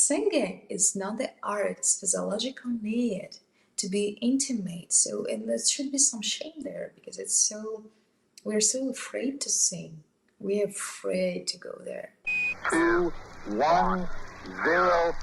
singing is not the art, it's physiological need to be intimate. So, and there should be some shame there because we're so afraid to sing. We're afraid to go there. 2, 1, 0.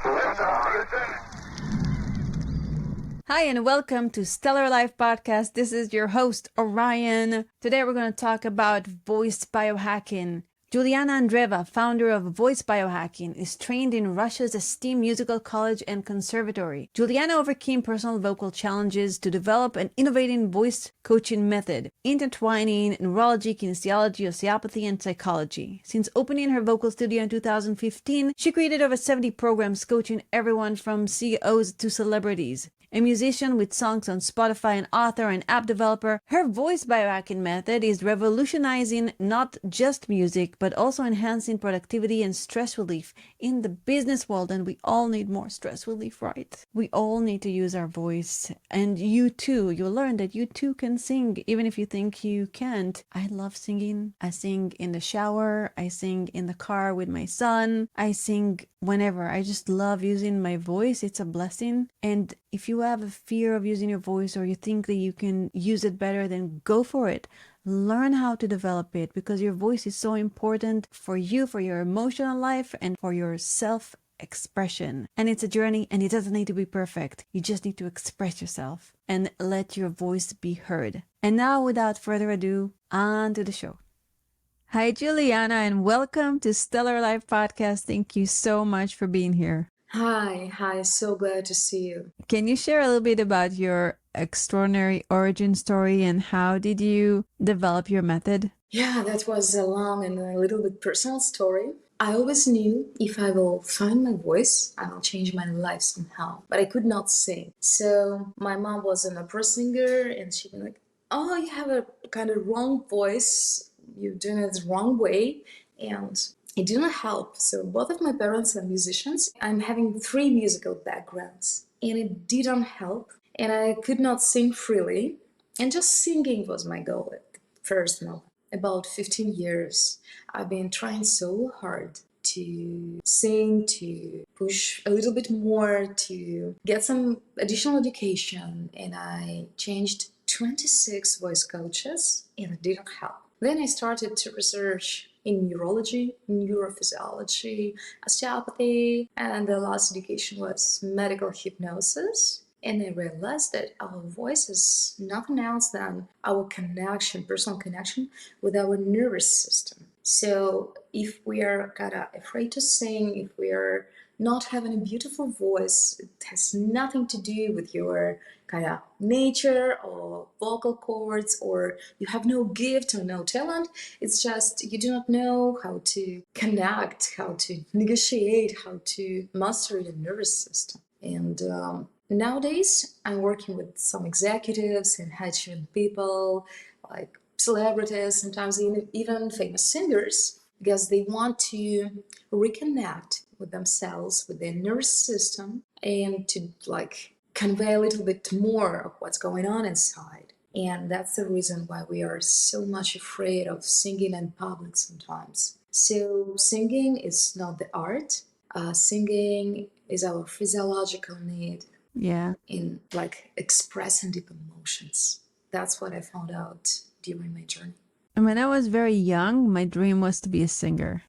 Hi, and welcome to Stellar Life Podcast. This is your host, Orion. Today we're going to talk about voice biohacking. Juliana Andreeva, founder of Voice Biohacking, is trained in Russia's esteemed musical college and conservatory. Juliana overcame personal vocal challenges to develop an innovative voice coaching method, intertwining neurology, kinesiology, osteopathy, and psychology. Since opening her vocal studio in 2015, she created over 70 programs coaching everyone from CEOs to celebrities. A musician with songs on Spotify, an author and app developer, her voice biohacking method is revolutionizing not just music, but also enhancing productivity and stress relief in the business world. And we all need more stress relief, right? We all need to use our voice. And you too, you'll learn that you too can sing, even if you think you can't. I love singing. I sing in the shower. I sing in the car with my son. I sing whenever. I just love using my voice. It's a blessing. And if you have a fear of using your voice or you think that you can use it better, then go for it. Learn how to develop it because your voice is so important for you, for your emotional life, and for your self-expression. And it's a journey and it doesn't need to be perfect. You just need to express yourself and let your voice be heard. And now, without further ado, on to the show. Hi, Juliana, and welcome to Stellar Life Podcast. Thank you so much for being here. Hi, so glad to see you. Can you share a little bit about your extraordinary origin story and how did you develop your method? Yeah, that was a long and a little bit personal story. I always knew if I will find my voice, I will change my life somehow. But I could not sing. So my mom was an opera singer and she was like, oh, you have a kind of wrong voice. You're doing it the wrong way. And it didn't help. So both of my parents are musicians. I'm having 3 musical backgrounds and it didn't help. And I could not sing freely. And just singing was my goal at the first moment. About 15 years, I've been trying so hard to sing, to push a little bit more, to get some additional education. And I changed 26 voice coaches and it didn't help. Then I started to research in neurology, neurophysiology, osteopathy, and the last education was medical hypnosis. And I realized that our voice is nothing else than our connection, personal connection with our nervous system. So if we are kind of afraid to sing, if we are not having a beautiful voice, it has nothing to do with your kind of nature or vocal cords, or you have no gift or no talent. It's just you do not know how to connect, how to negotiate, how to master your nervous system. And nowadays, I'm working with some executives and high-achieving people, like celebrities, sometimes even famous singers, because they want to reconnect with themselves, with their nervous system, and to convey a little bit more of what's going on inside. And that's the reason why we are so much afraid of singing in public sometimes. So singing is not the art. Singing is our physiological need. Yeah. In expressing deep emotions. That's what I found out during my journey. And when I was very young, my dream was to be a singer.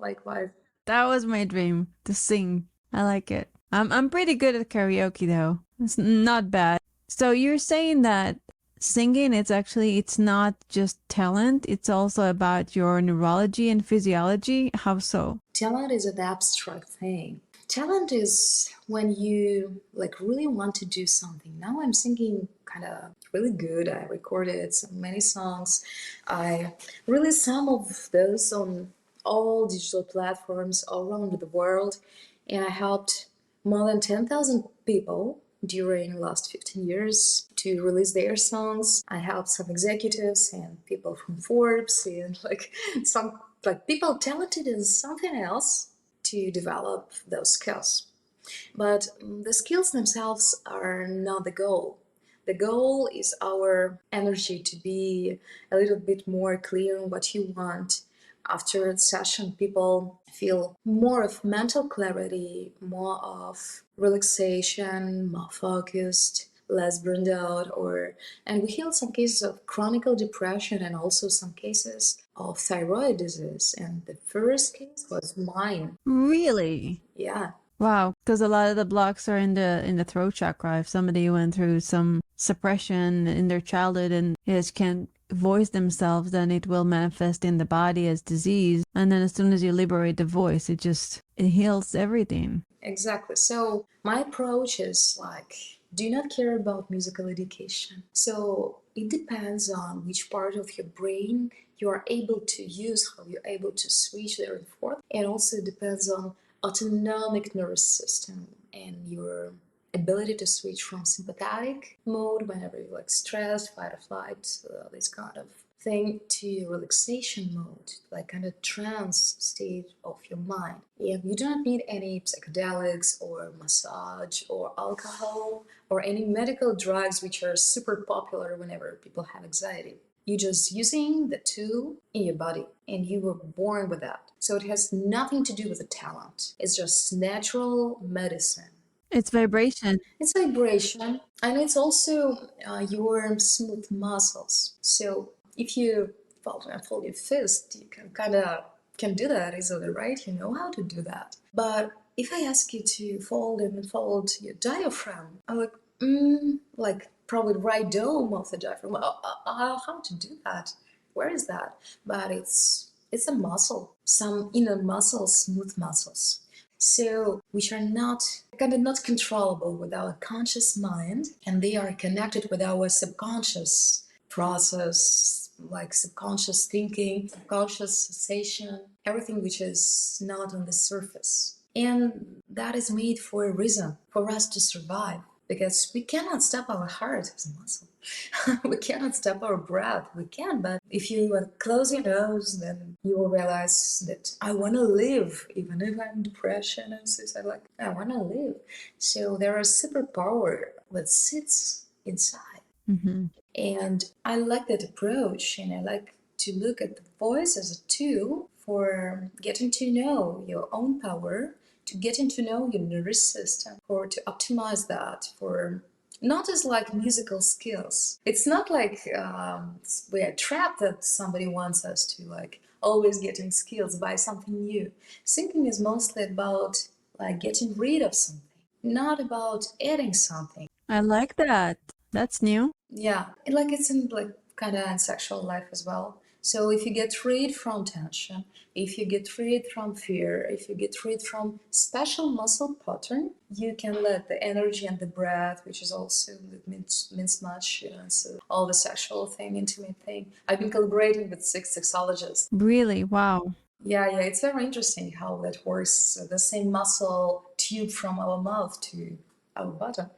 Likewise. That was my dream, to sing. I like it. I'm pretty good at karaoke though. It's not bad. So you're saying that singing, it's not just talent, it's also about your neurology and physiology. How so? Talent is an abstract thing. Talent is when you really want to do something. Now I'm singing kind of really good. I recorded so many songs. I released some of those on all digital platforms all around the world. And I helped more than 10,000 people during the last 15 years to release their songs. I helped some executives and people from Forbes and some people talented in something else to develop those skills. But the skills themselves are not the goal. The goal is our energy to be a little bit more clear on what you want, After the session, people feel more of mental clarity, more of relaxation, more focused, less burned out, and we healed some cases of chronic depression and also some cases of thyroid disease. And the first case was mine. Really? Yeah. Wow, because a lot of the blocks are in the throat chakra. If somebody went through some suppression in their childhood and just can't voice themselves, then it will manifest in the body as disease. And then as soon as you liberate the voice, it heals everything. Exactly. So my approach is like, do not care about musical education. So it depends on which part of your brain you are able to use, how you're able to switch there and forth. And also it depends on autonomic nervous system and your ability to switch from sympathetic mode whenever you're like stressed, fight or flight, this kind of thing, to relaxation mode, like kind of trance state of your mind. And you do not need any psychedelics or massage or alcohol or any medical drugs which are super popular whenever people have anxiety. You're just using the tool in your body and you were born with that. So it has nothing to do with the talent. It's just natural medicine. It's vibration. It's vibration, and it's also your smooth muscles. So if you fold your fist, you can kind of can do that easily, right? You know how to do that. But if I ask you to fold and fold your diaphragm, I'm like probably right dome of the diaphragm. How to do that? Where is that? But it's a muscle, some inner muscles, smooth muscles. So which are not kind of not controllable with our conscious mind, and they are connected with our subconscious process, like subconscious thinking, subconscious sensation, everything which is not on the surface. And that is made for a reason, for us to survive, because we cannot stop our heart as a muscle. We cannot stop our breath. We can, but if you close your nose, then you will realize that I want to live, even if I'm depression and suicide. Like I want to live. So there is superpower that sits inside, and I like that approach, and I like to look at the voice as a tool for getting to know your own power, to getting to know your nervous system, or to optimize that for not as like musical skills. It's not like we are trapped that somebody wants us to like always getting skills by something new. Singing is mostly about like getting rid of something, not about adding something. I like that. That's new. Yeah, like it's in like kind of in sexual life as well. So if you get rid from tension, if you get rid from fear, if you get rid from special muscle pattern, you can let the energy and the breath, which is also means much, so all the sexual thing, intimate thing. I've been collaborating with six sexologists. Really? Wow. Yeah, it's very interesting how that works. The same muscle tube from our mouth to our bottom.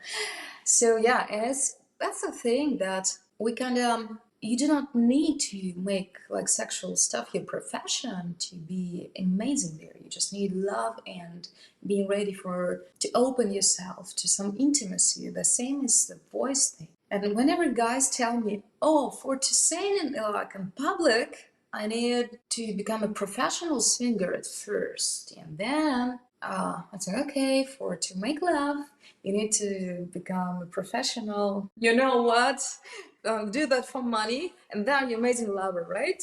So yeah, and that's the thing that we kind of you do not need to make like sexual stuff your profession to be amazing there. You just need love and being ready for to open yourself to some intimacy. The same is the voice thing. And whenever guys tell me, "Oh, for to sing in like in public, I need to become a professional singer at first, and then I said, okay, for to make love, you need to become a professional. You know what? Do that for money, and then you're amazing lover, right?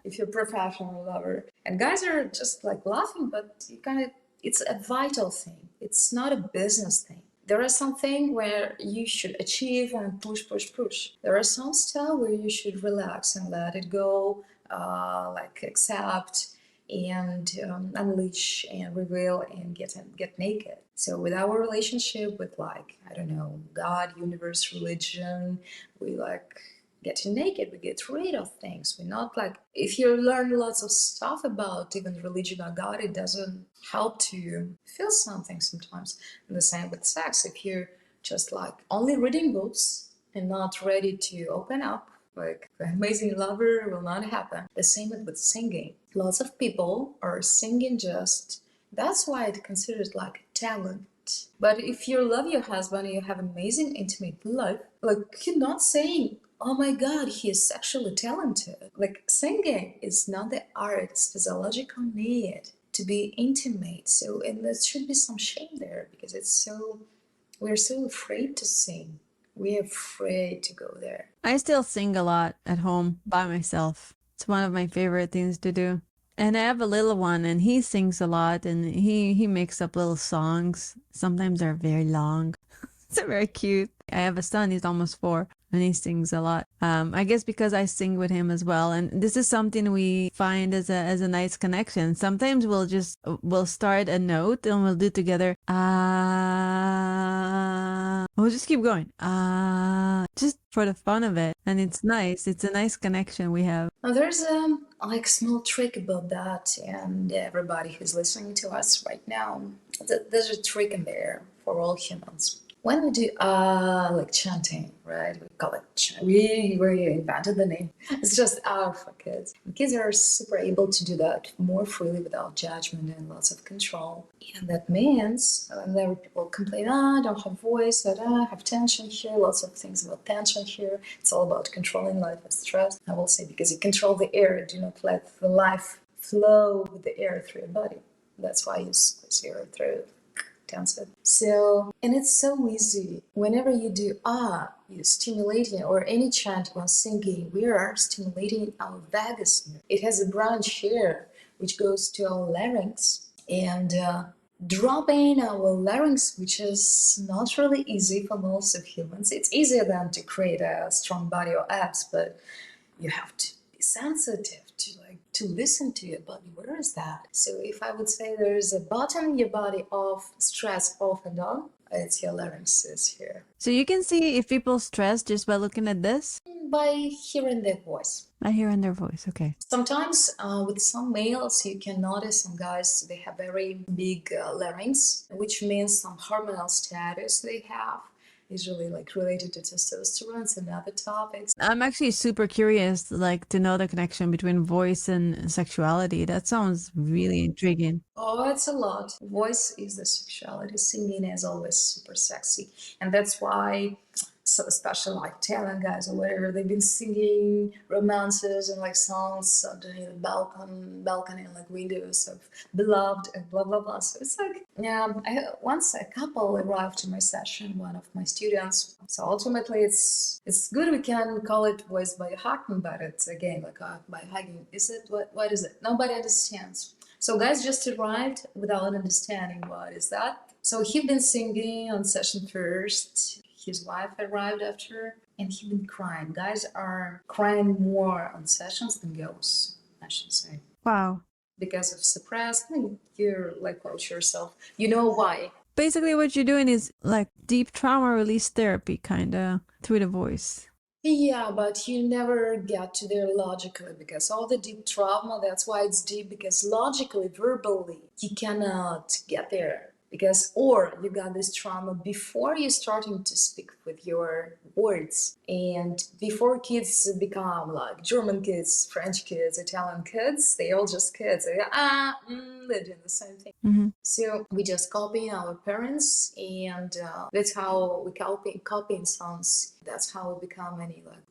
If you're a professional lover." And guys are just like laughing, but you kind of it's a vital thing. It's not a business thing. There are some things where you should achieve and push, push, push. There are some style where you should relax and let it go, like accept and unleash and reveal and get naked. So with our relationship with like I don't know God, universe, religion, we like getting naked. We get rid of things. We're not like if you learn lots of stuff about even religion or God, it doesn't help to feel something sometimes. And the same with sex. If you're just like only reading books and not ready to open up, like the amazing lover will not happen. The same with singing. Lots of people are singing just that's why it's considered like talent. But if you love your husband and you have amazing intimate life, like you're not saying oh my God, he is sexually talented. Like singing is not the art, it's physiological need to be intimate. So, and there should be some shame there because we're so afraid to sing. We're afraid to go there. I still sing a lot at home by myself. It's one of my favorite things to do. And I have a little one, and he sings a lot, and he makes up little songs. Sometimes they're very long. It's very cute. I have a son, he's almost 4, and he sings a lot. I guess because I sing with him as well. And this is something we find as a nice connection. Sometimes we'll start a note and we'll do together. We'll just keep going. Just for the fun of it. And it's nice. It's a nice connection we have. Now there's a like small trick about that, and everybody who's listening to us right now, there's a trick in there for all humans. When we do like chanting, right? We call it we invented the name. It's just for kids. And kids are super able to do that more freely without judgment and lots of control. And that means whenever people complain, I don't have voice, I have tension here, lots of things about tension here. It's all about controlling life and stress. I will say because you control the air, do not let the life flow with the air through your body. That's why you squeeze your throat. So, and it's so easy. Whenever you do you're stimulating, or any chant while singing, we are stimulating our vagus nerve. It has a branch here which goes to our larynx, and dropping our larynx, which is not really easy for most of humans. It's easier than to create a strong body or abs, but you have to be sensitive to listen to your body. Where is that? So if I would say there's a button in your body off, stress off and on, it's your larynx is here. So you can see if people stress just by looking at this? By hearing their voice. By hearing their voice, okay. Sometimes with some males, you can notice some guys, they have very big larynx, which means some hormonal status they have. Usually like related to testosterone and other topics. I'm actually super curious, like, to know the connection between voice and sexuality. That sounds really intriguing. Oh, it's a lot. Voice is the sexuality. Singing is always super sexy. And that's why, so especially like talent guys or whatever, they've been singing romances and like songs underneath the balcony and like windows of beloved and blah blah blah. So it's like, once a couple arrived to my session, one of my students. So ultimately, it's good. We can call it voice biohacking, but it's again like biohacking. Is it what is it? Nobody understands. So guys just arrived without understanding what is that. So he'd been singing on session first. His wife arrived after, and he'd been crying. Guys are crying more on sessions than girls, I should say. Wow. Because of suppressed, you're like, quote yourself. You know why. Basically what you're doing is like deep trauma release therapy, kind of, through the voice. Yeah, but you never get to there logically, because all the deep trauma, that's why it's deep, because logically, verbally, you cannot get there. Because, or you got this trauma before you're starting to speak with your words, and before kids become like German kids, French kids, Italian kids, they all just kids. They're doing the same thing. Mm-hmm. So we just copy our parents, and that's how we copying songs. That's how we become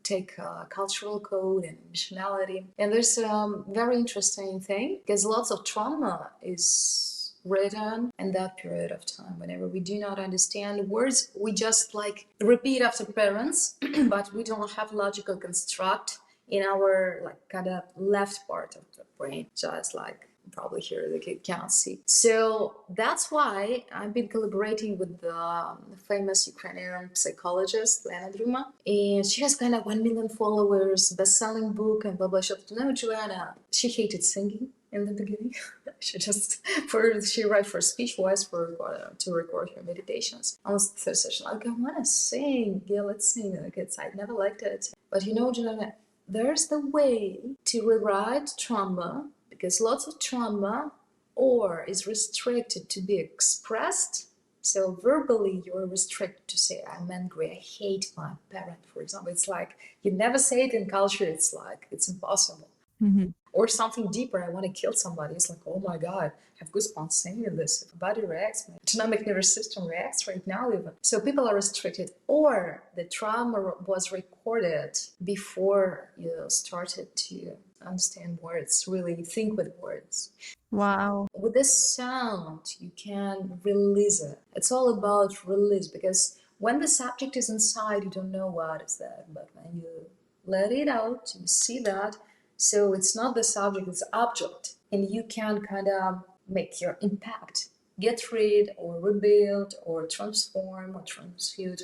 take cultural code and nationality. And there's a very interesting thing, because lots of trauma is written in that period of time. Whenever we do not understand words, we just like repeat after parents, but we don't have logical construct in our like kind of left part of the brain, just like probably here the kid cannot see. So that's why I've been collaborating with the famous Ukrainian psychologist Juliana Andreeva, and she has kind of 1 million followers, best-selling book, and blah blah. Juliana, she hated singing in the beginning. She write for speech voice to record her meditations. Almost the third session, like, I want to sing. Yeah, let's sing. Like, I never liked it. But Juliana, there's the way to rewrite trauma, because lots of trauma or is restricted to be expressed. So verbally, you're restricted to say, I'm angry, I hate my parent, for example. It's like, you never say it in culture. It's like, it's impossible. Mhm. Or something deeper, I want to kill somebody. It's like, oh my God, I have goosebumps saying this. The body reacts, my autonomic nervous system reacts right now even. So people are restricted. Or the trauma was recorded before you started to understand words, really think with words. Wow. With this sound, you can release it. It's all about release, because when the subject is inside, you don't know what is that. But when you let it out, you see that. So it's not the subject, it's the object. And you can kind of make your impact. Get rid or rebuild or transform or transmute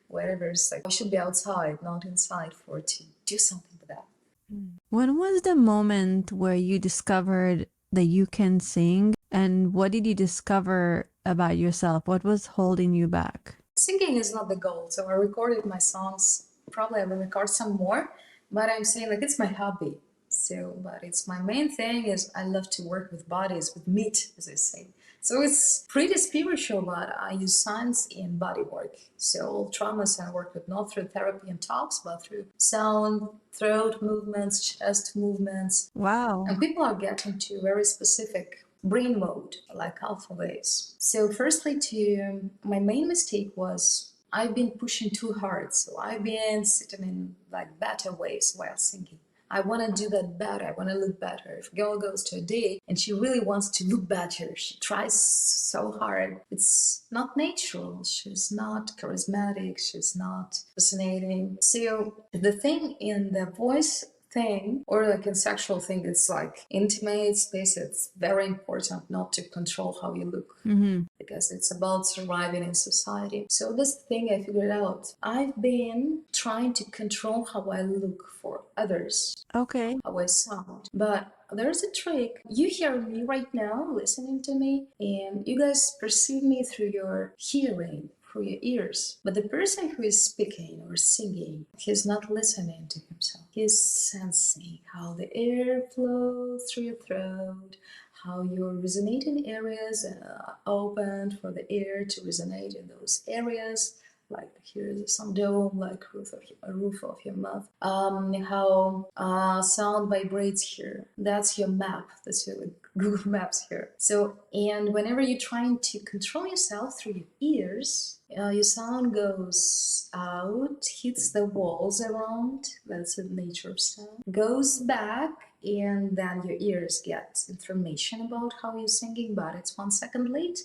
whatever. It's like, it should be outside, not inside, for to do something with that. When was the moment where you discovered that you can sing, and what did you discover about yourself? What was holding you back? Singing is not the goal. So I recorded my songs. Probably I will record some more, but I'm saying like it's my hobby. So, but it's my main thing is I love to work with bodies, with meat, as I say. So it's pretty spiritual, but I use science in body work. So all traumas I work with not through therapy and talks, but through sound, throat movements, chest movements. Wow. And people are getting to very specific brain mode, like alpha waves. So, firstly, my main mistake was I've been pushing too hard. So, I've been sitting in like beta waves while singing. I want to do that better. I want to look better. If a girl goes to a date and she really wants to look better, she tries so hard. It's not natural. She's not charismatic. She's not fascinating. So the thing in the voice thing, or like in sexual thing, it's like intimate space. It's very important not to control how you look, because it's about surviving in society. So this thing I figured out. I've been trying to control how I look for others, Okay. how I sound. But there's a trick. You hear me right now, listening to me, and you guys perceive me through your hearing, through your ears. But the person who is speaking or singing, he's not listening to himself. He's sensing how the air flows through your throat, how your resonating areas are opened for the air to resonate in those areas. Like here's some dome, like roof of your mouth. How sound vibrates here. That's your map. That's your Google Maps here. So, and whenever you're trying to control yourself through your ears, your sound goes out, hits the walls around. That's the nature of sound. Goes back, and then your ears get information about how you're singing, but it's 1 second late.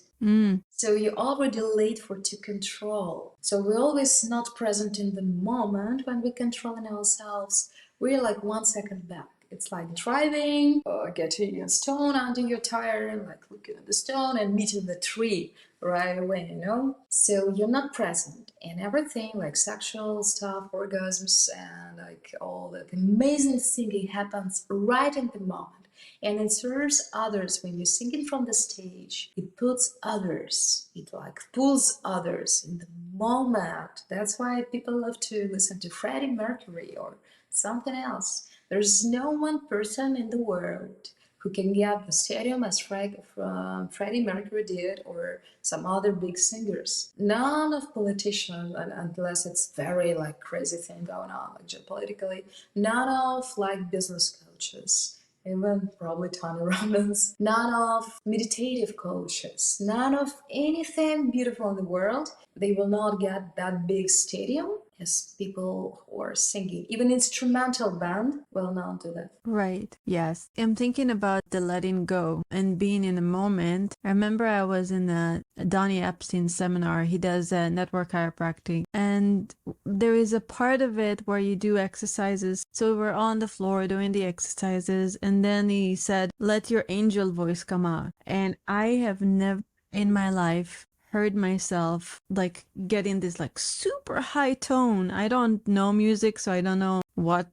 So you're already late for to control. So we're always not present in the moment when we're controlling ourselves. We're like 1 second back. It's like driving or getting a stone under your tire and like looking at the stone and meeting the tree right away, you know? So you're not present, and everything like sexual stuff, orgasms, and like all that amazing singing happens right in the moment. And it serves others. When you're singing from the stage, it puts others, it like pulls others in the moment. That's why people love to listen to Freddie Mercury or something else. There's no one person in the world who can get the stadium as Freddie Mercury did, or some other big singers. None of politicians, unless it's very like crazy thing going on, like geopolitically. None of like business coaches, even probably Tony Robbins. None of meditative coaches. None of anything beautiful in the world. They will not get that big stadium as people who are singing. Even instrumental band will not do that. Right. Yes. I'm thinking about the letting go and being in the moment. I remember I was in a Donnie Epstein seminar. He does network chiropractic. And there is a part of it where you do exercises. So we're on the floor doing the exercises. And then he said, let your angel voice come out. And I have never in my life heard myself like getting this like super high tone. I don't know music, so I don't know what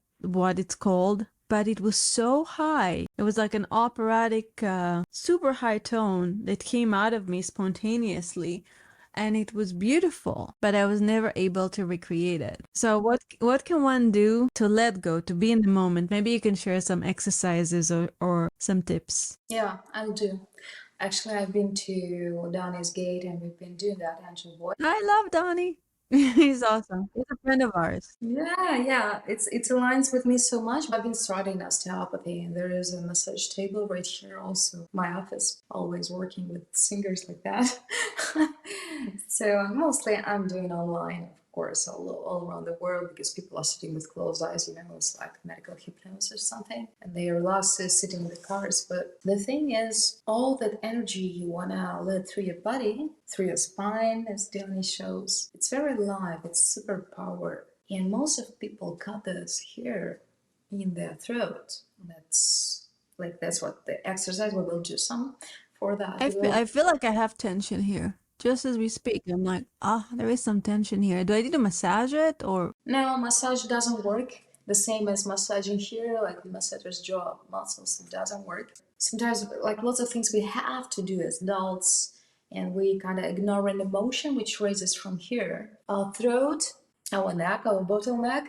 it's called, but it was so high. It was like an operatic super high tone that came out of me spontaneously, and it was beautiful, but I was never able to recreate it. So what can one do to let go, to be in the moment? Maybe you can share some exercises or some tips. Yeah, I'll do. Actually, I've been to Donny's Gate and we've been doing that angel voice. I love Donnie. He's awesome. He's a friend of ours. Yeah. It aligns with me so much. I've been studying osteopathy, and there is a massage table right here also. My office, always working with singers like that. So mostly I'm doing online, of course, all around the world because people are sitting with closed eyes, it's like medical hypnosis or something, and they are lost sitting in the cars. But the thing is, all that energy you wanna let through your body, through your spine, as Danny shows, it's very live, it's superpower. And most of people got this here in their throat. That's what the exercise we will do some for that. I feel like I have tension here. Just as we speak, I'm like, there is some tension here. Do I need to massage it or? No, massage doesn't work the same as massaging here, like the massager's jaw muscles. It doesn't work. Sometimes, like lots of things we have to do as adults, and we kind of ignore an emotion which raises from here. Our throat, our neck, our bottleneck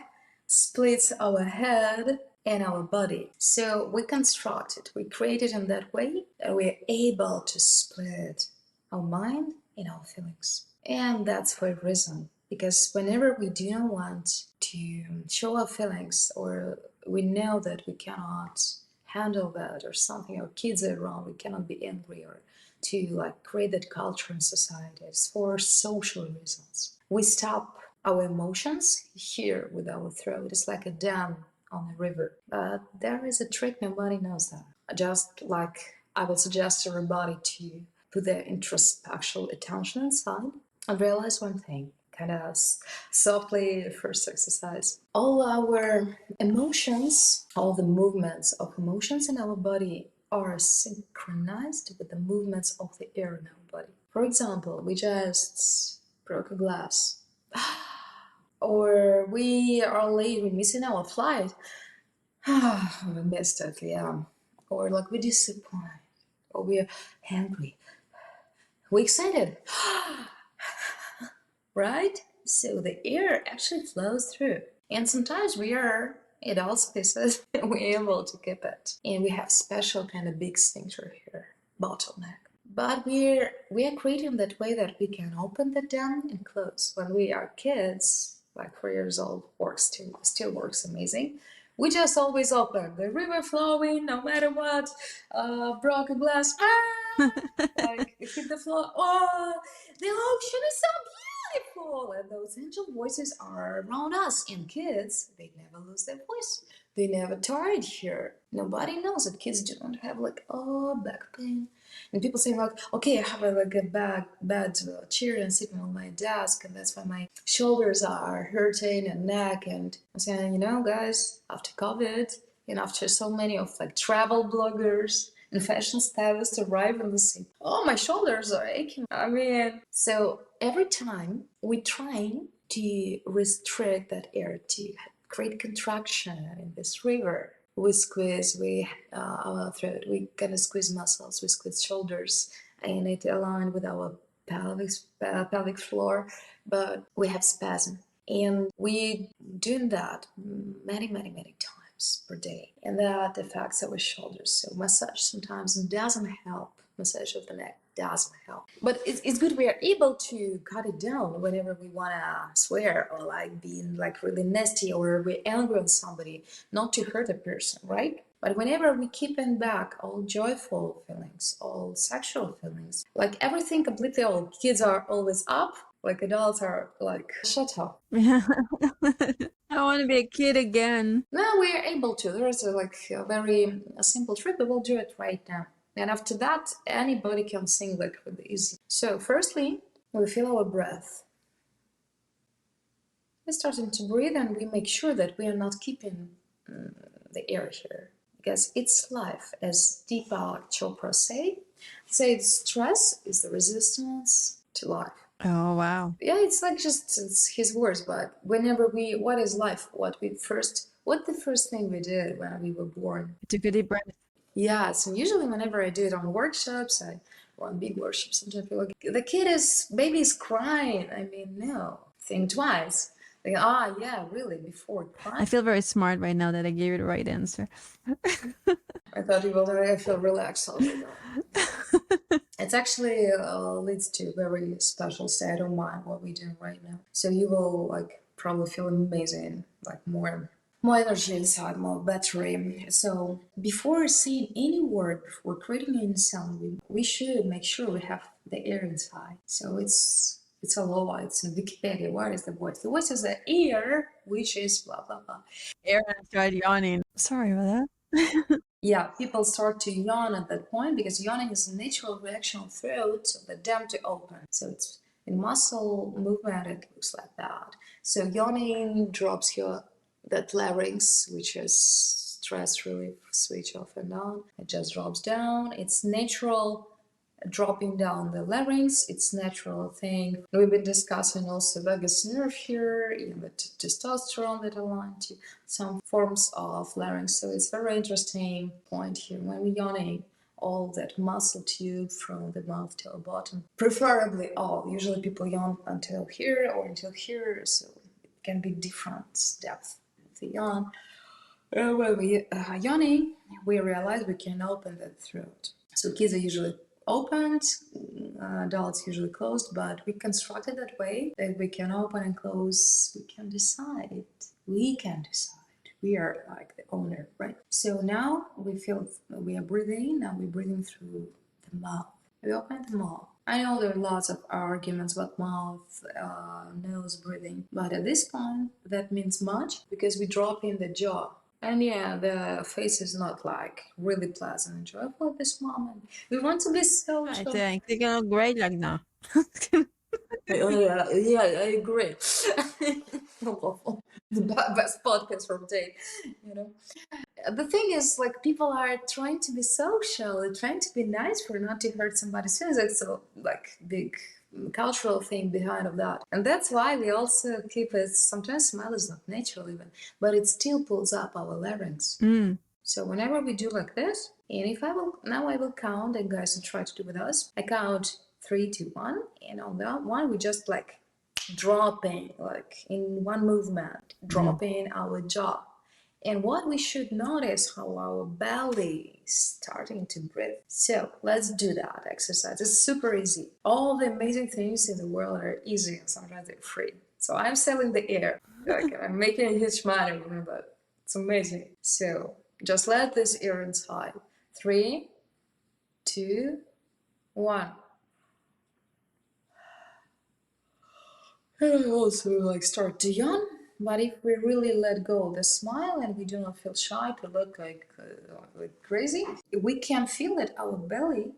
splits our head and our body. So we construct it, we create it in that way that we're able to split our mind and our feelings. And that's for a reason. Because whenever we do not want to show our feelings, or we know that we cannot handle that, or something, our kids are wrong, we cannot be angry, or to like create that culture in society, it's for social reasons. We stop our emotions here with our throat. It's like a dam on a river. But there is a trick, nobody knows that. Just like I would suggest everybody to put their introspectual attention inside and realize one thing, kind of softly, first exercise. All our emotions, all the movements of emotions in our body are synchronized with the movements of the air in our body. For example, we just broke a glass, or we are late, we're missing our flight. We missed it, yeah. Or like we're disappointed, or we're hungry, we're excited, right? So the air actually flows through. And sometimes we are in all spaces, we're able to keep it. And we have special kind of big sphincter here, bottleneck. But we are creating that way that we can open the dam and close. When we are kids, like 4 years old, works still works amazing. We just always open the river flowing, no matter what. Broken glass, like it hit the floor. Oh, the ocean is so beautiful, and those angel voices are around us. And kids, they never lose their voice. They never tired here. Nobody knows that kids don't have like back pain. And people say like, okay, I have like a bad chair and sitting on my desk, and that's why my shoulders are hurting and neck. And I'm saying, guys, after COVID and after so many of like travel bloggers and fashion stylists arrive and they say, oh, my shoulders are aching. I mean, so every time we try to restrict that air, to create contraction in this river, we squeeze our throat, we kind of squeeze muscles, we squeeze shoulders, and it aligned with our pelvic floor, but we have spasm. And we doing that many, many, many times per day, and that affects our shoulders. So massage sometimes doesn't help. Massage of the neck doesn't help, but it's good we are able to cut it down whenever we want to swear, or like being like really nasty, or we're angry on somebody, not to hurt a person, right? But whenever we keep in back all joyful feelings, all sexual feelings, like everything completely, all kids are always up, like adults are like, shut up. I want to be a kid again. Now we are able to. There is a very simple trick, but we'll do it right now. And after that, anybody can sing like really easy. So firstly, we feel our breath. We're starting to breathe, and we make sure that we are not keeping the air here, because it's life, as Deepak Chopra say stress is the resistance to life. Oh, wow. Yeah, it's like it's his words, but whenever what is life? What the first thing we did when we were born? Took a deep breath. Yeah, so usually whenever I do it on workshops, I run big workshops, sometimes people like, baby is crying. I mean, no, think twice. Like, yeah, really, before crying. I feel very smart right now that I gave you the right answer. I thought you will. I feel relaxed over that. It actually leads to a very special state of mind what we're doing right now. So you will like probably feel amazing, like more energy inside, more battery. So before saying any word, before creating any sound, we should make sure we have the air inside. So it's a law. It's in Wikipedia. What is the voice? The voice is the air, which is blah blah blah. Aaron started yawning. Sorry about that. Yeah, people start to yawn at that point because yawning is a natural reaction of throat, so the dam to open. So it's in muscle movement, it looks like that. So yawning drops your that larynx, which is stress relief switch off and on. It just drops down. It's natural dropping down the larynx. It's natural thing. We've been discussing also vagus nerve here, in the testosterone that align to some forms of larynx. So it's very interesting point here when we're yawning. All that muscle tube from the mouth to the bottom, preferably all. Usually people yawn until here or until here, so it can be different depth of the yawn. When we yawning, we realize we can open the throat. So kids are usually opened, adults usually closed, but we constructed that way that we can open and close. We can decide. We can decide. We are like the owner, right? So now we feel we are breathing. Now we're breathing through the mouth. We open the mouth. I know there are lots of arguments about mouth, nose breathing, but at this point, that means much because we drop in the jaw. And yeah, the face is not like really pleasant and joyful at this moment. We want to be I social. think they're gonna look great like now. Yeah, I agree. The best podcast from day, you know. The thing is, like, people are trying to be social, trying to be nice for not to hurt somebody's feelings. It's a like big cultural thing behind of that, and that's why we also keep it. Sometimes smile is not natural even, but it still pulls up our larynx. So whenever we do like this, and if I will now I will count, and guys will try to do with us. I count 3, 2, 1, and on that one we just like dropping, like in one movement, dropping our jaw. And what we should notice how our belly is starting to breathe. So let's do that exercise. It's super easy. All the amazing things in the world are easy and sometimes they're free. So I'm selling the air. Like I'm making a huge money, but it's amazing. So just let this air inside. 3, 2, 1. And also like start to yawn. But if we really let go of the smile and we do not feel shy to look like crazy, we can feel that our belly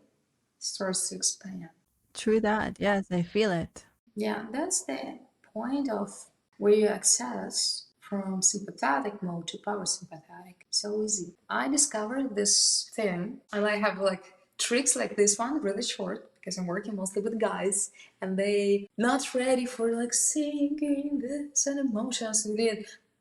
starts to expand. True that. Yes, I feel it. Yeah, that's the point of where you access from sympathetic mode to parasympathetic. So easy. I discovered this thing, and I have like tricks like this one, really short, because I'm working mostly with guys, and they not ready for like singing this and emotions.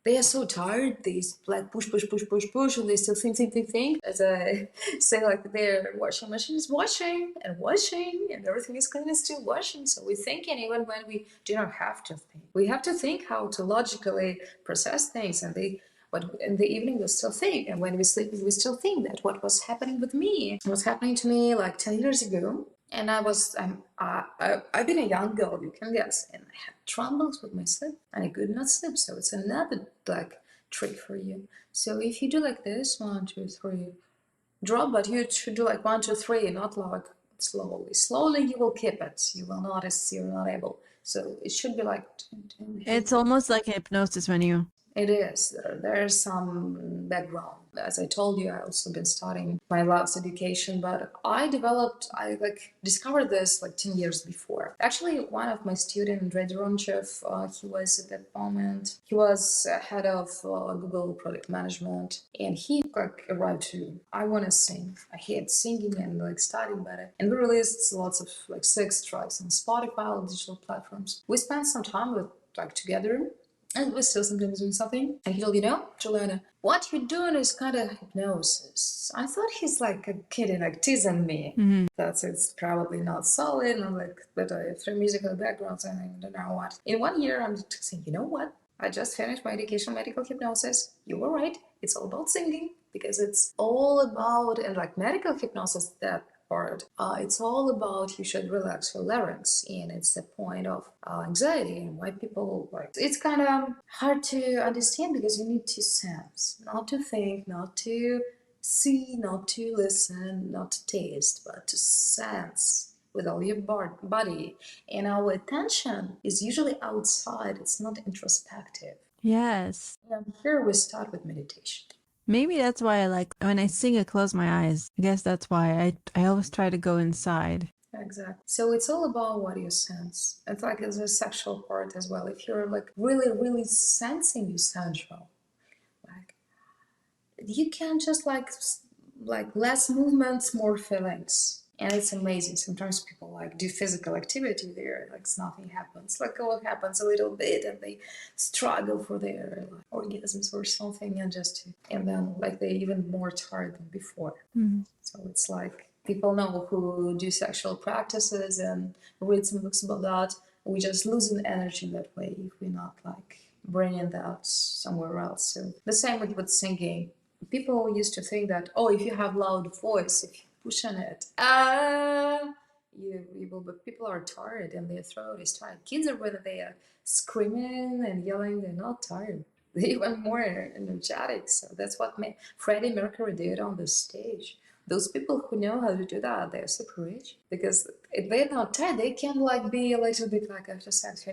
They are so tired. They like push, push, push, push, push, and they still think. As I say, like their washing machine is washing, and everything is clean and still washing. So we're thinking even when we do not have to think. We have to think how to logically process things, and but in the evening we still think, and when we sleep we still think that what was happening with me was happening to me like 10 years ago. And I've been a young girl, you can guess, and I had troubles with my sleep, and I could not sleep. So it's another like trick for you. So if you do like this, 1, 2, 3, drop, but you should do like 1, 2, 3, not like slowly. Slowly you will keep it. You will notice you're not able. So it should be like. It's almost like hypnosis when you. It is. There's some background. As I told you, I also been studying my lab's education, but I discovered this like 10 years before. Actually, one of my students, Andrei, he was at that moment, he was head of Google product management, and he like arrived to, I want to sing. I hate singing and like studying better. And we released lots of like 6 tracks on Spotify, all digital platforms. We spent some time with like together, and we're still sometimes doing something. And he told, Juliana, what you're doing is kind of hypnosis. I thought he's like a kidding, like teasing me. That's it's probably not solid, not like, but through musical backgrounds and I don't know what. In 1 year, I'm just saying, you know what? I just finished my education medical hypnosis. You were right. It's all about singing because it's all about, and like medical hypnosis, that part, it's all about you should relax your larynx, and it's the point of anxiety and why people like it's kind of hard to understand because you need to sense, not to think, not to see, not to listen, not to taste, but to sense with all your body. And our attention is usually outside, it's not introspective. Yes. And here we start with meditation. Maybe that's why I like when I sing, I close my eyes. I guess that's why I always try to go inside. Exactly. So it's all about what you sense. It's like there's a sexual part as well. If you're like really, really sensing you sensual, like you can just like less movements, more feelings. And it's amazing. Sometimes people like do physical activity there, like nothing happens. Like what happens a little bit and they struggle for their like, orgasms or something and then like they're even more tired than before. So it's like people know who do sexual practices and read some books about that. We just losing energy that way if we're not like bringing that somewhere else. So the same with singing. People used to think that, oh, if you have loud voice, if you push on it, you will. But people are tired and their throat is tired. Kids are whether they are screaming and yelling, they're not tired. They're even more energetic. So that's what Freddie Mercury did on the stage. Those people who know how to do that, they're super rich because if they're not tired, they can like be a little bit like after sex,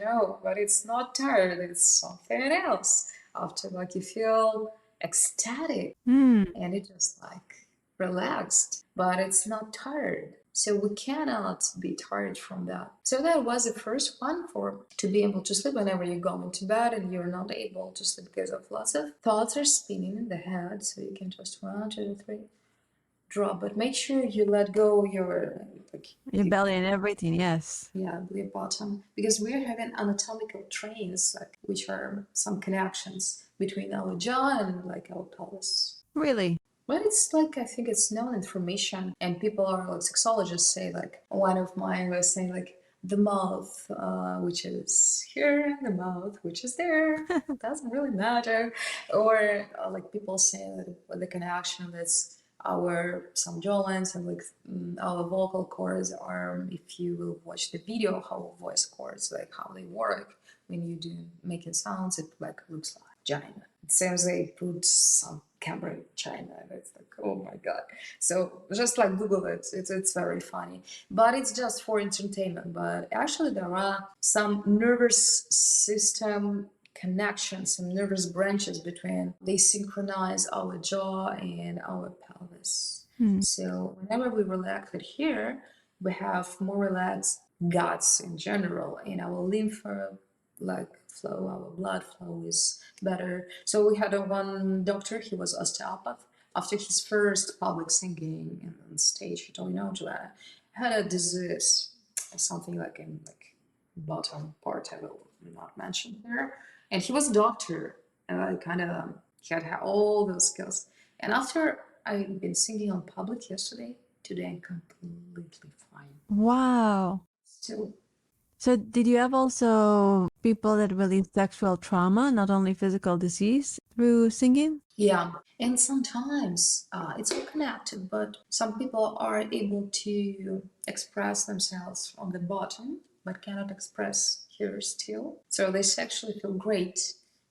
but it's not tired, it's something else. After like you feel ecstatic and it just like relaxed, but it's not tired. So we cannot be tired from that. So that was the first one for to be able to sleep whenever you go into bed and you're not able to sleep because of lots of thoughts are spinning in the head. So you can just 1, 2, 3 drop, but make sure you let go your like Your belly and everything, yes. yeah, your bottom, because we're having anatomical trains like which are some connections between our jaw and like our pelvis. Really? But it's like I think it's known information, and people are like sexologists say like one of mine was saying like the mouth, which is here, the mouth, which is there, doesn't really matter, or like people say that the connection that's our some jawlines and like our vocal cords are. If you will watch the video, how voice cords like how they work when you do making sounds, it like looks like vagina. It seems they put some camera in China and it's like, oh my god. So just like Google it, it's very funny, but it's just for entertainment. But actually there are some nervous system connections, some nervous branches between, they synchronize our jaw and our pelvis. So whenever we relax it here, we have more relaxed guts in general, and our lymph like flow, our blood flow is better. So we had one doctor, he was osteopath. After his first public singing on stage, he told me, no, Juliana, I had a disease, something like in like bottom part, I will not mention here. And he was a doctor, and I kind of he had all those skills. And after I've been singing on public yesterday, today I'm completely fine. Wow. So did you have also people that release sexual trauma, not only physical disease, through singing? Yeah, and sometimes it's all connected, but some people are able to express themselves from the bottom, but cannot express here still. So they sexually feel great.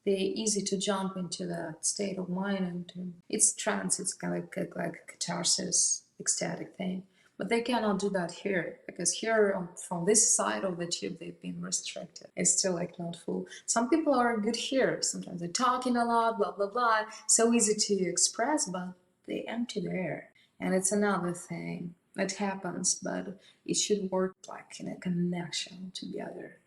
They're easy to jump into that state of mind, and it's trance. It's kind of like catharsis, ecstatic thing. But they cannot do that here because here from this side of the tube they've been restricted. It's still like not full. Some people are good here. Sometimes they're talking a lot, blah blah blah. So easy to express, but they empty there. And it's another thing that happens, but it should work like in a connection together.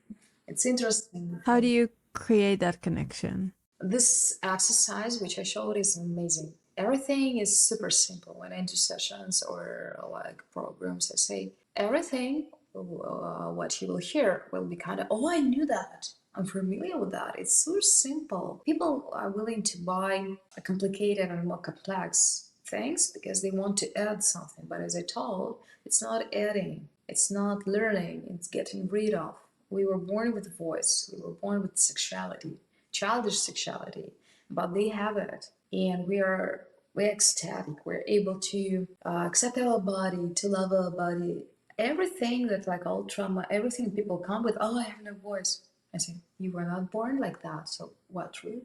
It's interesting. How do you create that connection? This exercise, which I showed, is amazing. Everything is super simple. When I do sessions or like programs, I say everything, what you will hear will be kind of, oh, I knew that. I'm familiar with that. It's so simple. People are willing to buy a complicated and more complex things because they want to add something. But as I told, it's not adding, it's not learning, it's getting rid of. We were born with a voice, we were born with sexuality childish sexuality, but they have it, and we're ecstatic. We're able to accept our body, to love our body. Everything that like all trauma, everything people come with. Oh, I have no voice. I say you were not born like that. So what? True?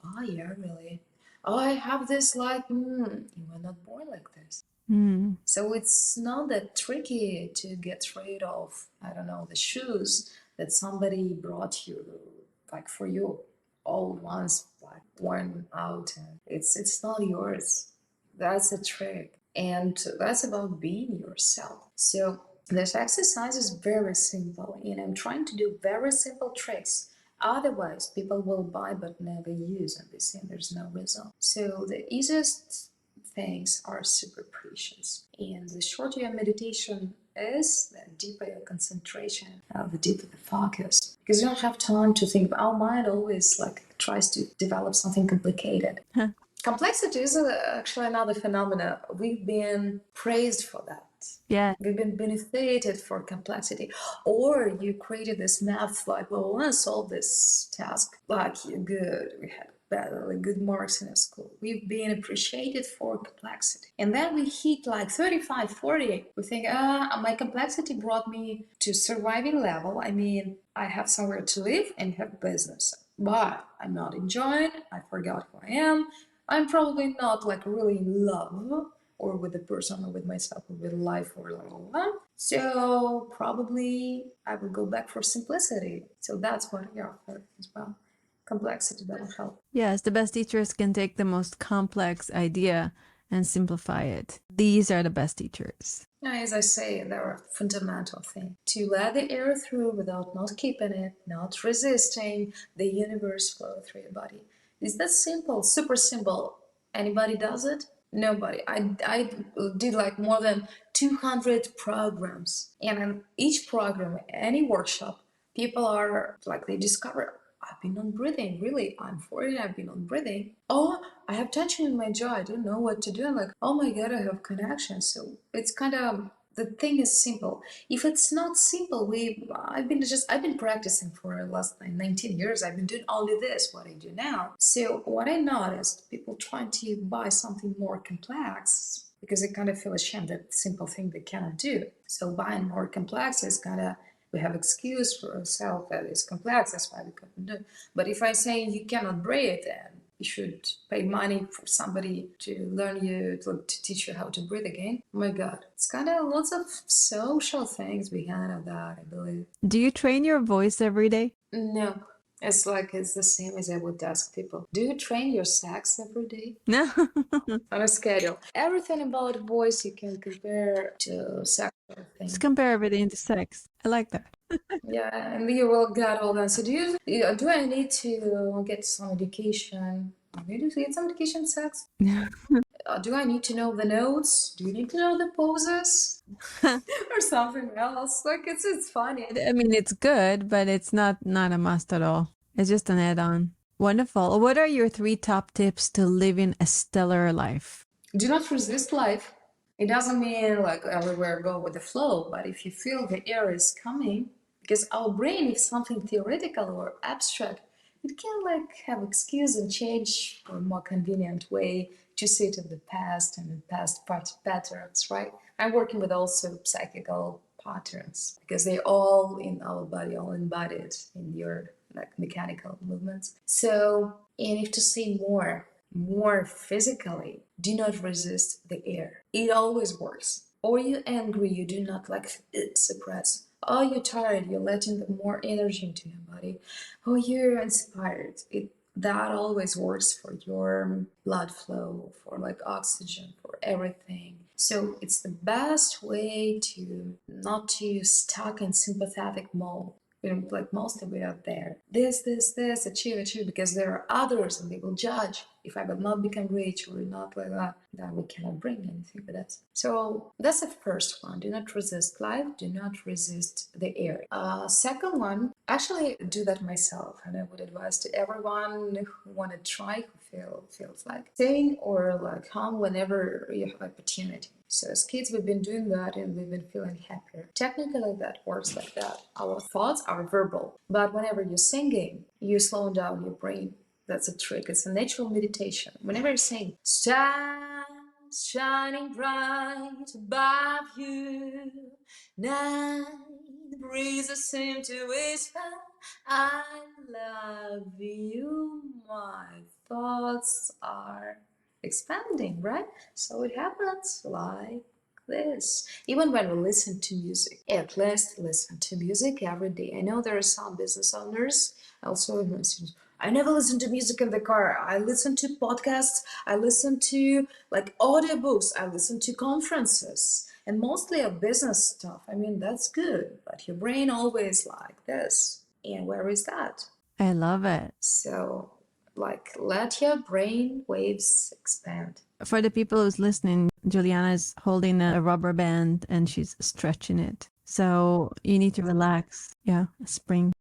Oh yeah, really. Oh, I have this like. You were not born like this. Mm. So it's not that tricky to get rid of, I don't know, the shoes that somebody brought you, like for you, all once, like worn out. And it's not yours. That's a trick, and that's about being yourself. So this exercise is very simple, and I'm trying to do very simple tricks. Otherwise, people will buy but never use, and they say there's no result. So the easiest things are super precious. And the shorter your meditation is, the deeper your concentration, the deeper the focus. Because you don't have time to think. Our mind always like tries to develop something complicated. Huh. Complexity is actually another phenomena. We've been praised for that. Yeah. We've been benefited for complexity. Or you created this math like, well, we want to solve this task. Like, you're good. We had better, good marks in school. We've been appreciated for complexity. And then we hit like 35, 40. We think, my complexity brought me to surviving level. I mean, I have somewhere to live and have business. But I'm not enjoying. I forgot who I am. I'm probably not like really in love or with the person or with myself or with life or blah, blah, blah. So probably I will go back for simplicity. So that's what I offer as well. Complexity that will help. Yes, the best teachers can take the most complex idea and simplify it. These are the best teachers. As I say, there are fundamental things. To let the air through without not keeping it, not resisting the universe flow through your body. Is that simple? Super simple. Anybody does it? Nobody. I did like more than 200 programs. And in each program, any workshop, people are like, they discover, I've been on breathing. Really, I'm 40, I've been on breathing. Oh, I have tension in my jaw. I don't know what to do. I'm like, oh my God, I have connection. So it's kind of, the thing is simple. If it's not simple, I've been practicing for the last 19 years. I've been doing only this, what I do now. So what I noticed, people trying to buy something more complex because they kind of feel ashamed that simple thing they cannot do. So buying more complex is kind of, we have excuse for ourselves that is complex, that's why we couldn't do. But if I say you cannot breathe, then you should pay money for somebody to learn you, to teach you how to breathe again. Oh my God, it's kind of lots of social things behind of that, I believe. Do you train your voice every day? No, it's the same as I would ask people. Do you train your sex every day? No. On a schedule. Everything about voice you can compare to sexual things. Let's compare everything to sex. I like that. Yeah, and you will get all that. So do I need to get some education? I need to get some education sex? Do I need to know the notes? Do you need to know the poses? Or something else? Like it's funny. I mean, it's good, but it's not a must at all. It's just an add-on. Wonderful. What are your 3 top tips to living a stellar life? Do not resist life. It doesn't mean like everywhere go with the flow, but if you feel the air is coming, because our brain is something theoretical or abstract, it can like have excuse and change for a more convenient way to sit in the past and in past patterns, right? I'm working with also psychical patterns because they're all in our body, all embodied in your like mechanical movements. So, and if to say more physically, do not resist the air. It always works. Or you're angry, you do not like suppress. Oh, you're tired, you're letting more energy into your body. Oh, you're inspired. That always works for your blood flow, for like oxygen, for everything. So it's the best way to not to stuck in sympathetic mode. Like most of it out there. This, achieve, because there are others and they will judge. If I will not become rich or not like that, then we cannot bring anything with us. So that's the first one. Do not resist life. Do not resist the air. Second one, actually do that myself, and I would advise to everyone who want to try, who feels like staying or like home whenever you have opportunity. So as kids, we've been doing that and we've been feeling happier. Technically, that works like that. Our thoughts are verbal, but whenever you're singing, you slow down your brain. That's a trick. It's a natural meditation. Whenever you're saying, stars shining bright above you, night breezes seem to whisper, I love you. My thoughts are expanding, right? So it happens like this. Even when we listen to music, at least listen to music every day. I know there are some business owners also. I never listen to music in the car. I listen to podcasts. I listen to like audiobooks. I listen to conferences and mostly of business stuff. I mean, that's good, but your brain always like this. And where is that? I love it. So, like, let your brain waves expand. For the people who's listening, Juliana is holding a rubber band and she's stretching it. So you need to relax. Yeah, spring.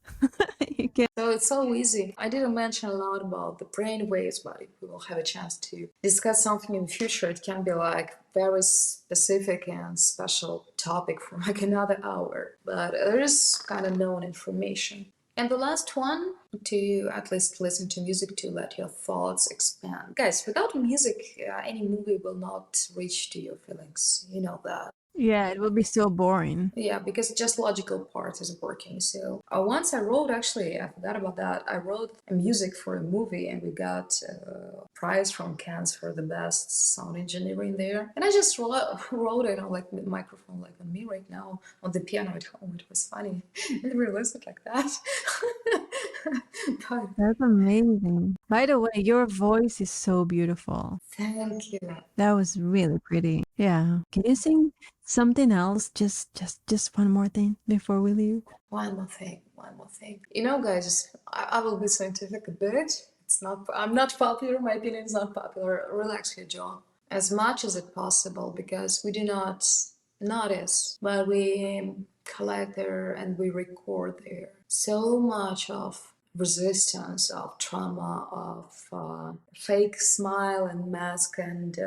You can. So it's so easy. I didn't mention a lot about the brain waves, but if we will have a chance to discuss something in the future, it can be like very specific and special topic for like another hour. But there is kind of known information. And the last one, to at least listen to music to let your thoughts expand. Guys, without music, any movie will not reach to your feelings. You know that. Yeah, it will be so boring. Yeah, because just logical part is working. So once I wrote, actually, I forgot about that. I wrote a music for a movie and we got a prize from Cannes for the best sound engineering there. And I just wrote it on like the microphone, like on me right now, on the piano at home. It was funny. I never listened like that. But That's amazing. By the way, your voice is so beautiful. thank you. That was really pretty. Yeah. Can you sing something else? Just one more thing before we leave. One more thing. You know, guys, I will be scientific a bit. I'm not popular. My opinion is not popular. Relax your jaw as much as it possible because we do not notice, but we collect there and we record there so much of resistance, of trauma, of fake smile and mask and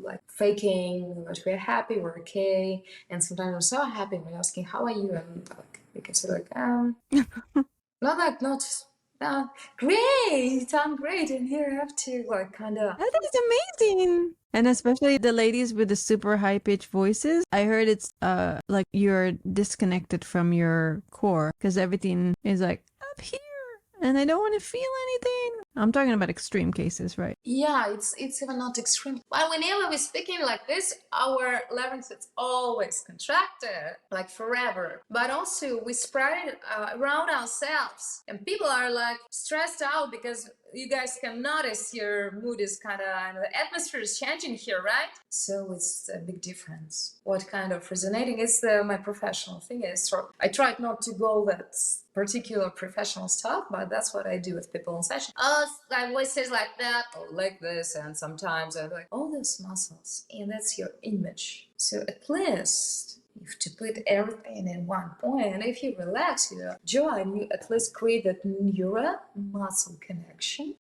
like faking that we're happy, we're okay, and sometimes we're so happy we're asking how are you, and like we can say like great, I'm great, and here I have to like kind of. That is amazing. And especially the ladies with the super high pitched voices. I heard it's like you're disconnected from your core because everything is like up here and I don't want to feel anything. I'm talking about extreme cases, right? Yeah, it's even not extreme. But whenever we're speaking like this, our larynx is always contracted, like forever. But also we spread it around ourselves, and people are like stressed out because you guys can notice your mood is kind of, and the atmosphere is changing here, right? So it's a big difference. What kind of resonating is my professional thing is. So I tried not to go that particular professional stuff, but that's what I do with people in session. Oh, my voice is like that or like this, and sometimes I'm like all those muscles, and that's your image. So at least if to put everything in one point, and if you relax your jaw and you at least create that neuro-muscle connection,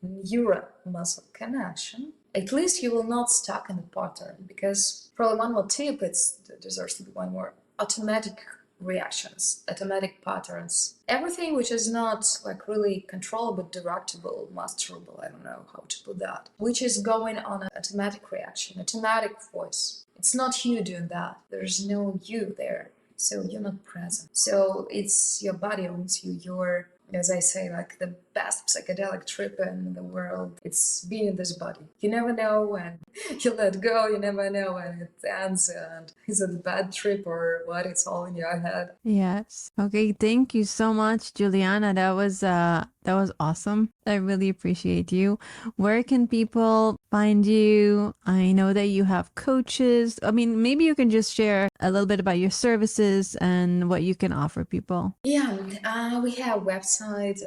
at least you will not stuck in the pattern. Because probably one more tip, it deserves to be one more: automatic reactions, automatic patterns, everything which is not like really controllable, directable, masterable, I don't know how to put that, which is going on an automatic reaction, automatic voice. It's not you doing that. There's no you there. So you're not present. So it's your body owns you. You're, as I say, like the best psychedelic trip in the world. It's being in this body. You never know when you let go. You never know when it ends. And is it a bad trip or what? It's all in your head. Yes. Okay. Thank you so much, Juliana. That was That was awesome. I really appreciate you. Where can people find you? I know that you have coaches. I mean, maybe you can just share a little bit about your services and what you can offer people. Yeah, we have a website,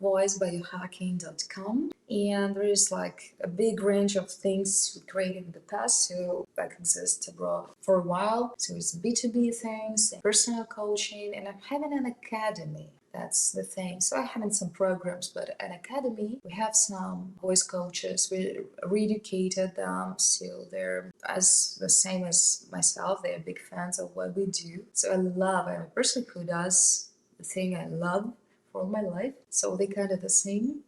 voicebiohacking.com, and there is like a big range of things we created in the past, so that exists abroad for a while. So it's B2B things, personal coaching, and I'm having an academy. That's the thing. So I haven't some programs, but an academy, we have some voice coaches. We re-educated them, so they're as the same as myself. They're big fans of what we do. So I'm a person who does the thing I love for my life. So they kind of the same.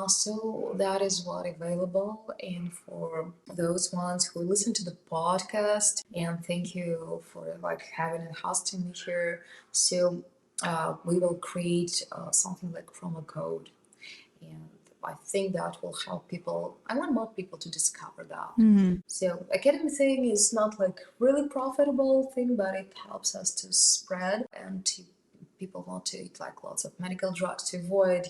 So that is what available. And for those ones who listen to the podcast, and thank you for like having and hosting me here. So we will create something like promo code, and I think that will help people. I want more people to discover that. So academy thing is not like really profitable thing, but it helps us to spread and to people want to eat like lots of medical drugs to avoid,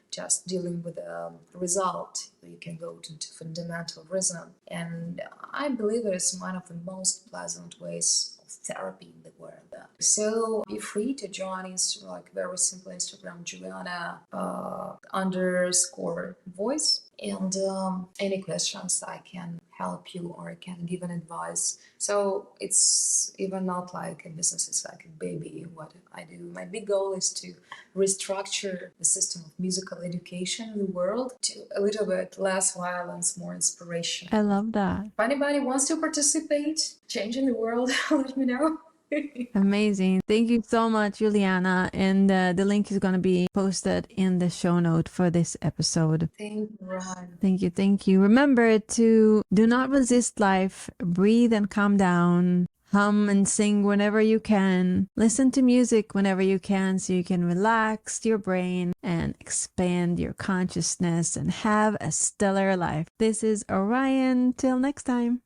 just dealing with the result. You can go into fundamental reason. And I believe it is one of the most pleasant ways of therapy in the world. So be free to join like very simple Instagram, Juliana underscore voice. And any questions I can help you or I can give an advice. So it's even not like a business, it's like a baby. What I do, my big goal is to restructure the system of musical education in the world to a little bit less violence, more inspiration. I love that. If anybody wants to participate, changing the world, let me know. Amazing. Thank you so much, Juliana. And the link is going to be posted in the show note for this episode. Thank you, Ron. Thank you. Thank you. Remember to do not resist life. Breathe and calm down. Hum and sing whenever you can. Listen to music whenever you can so you can relax your brain and expand your consciousness and have a stellar life. This is Orion. Till next time.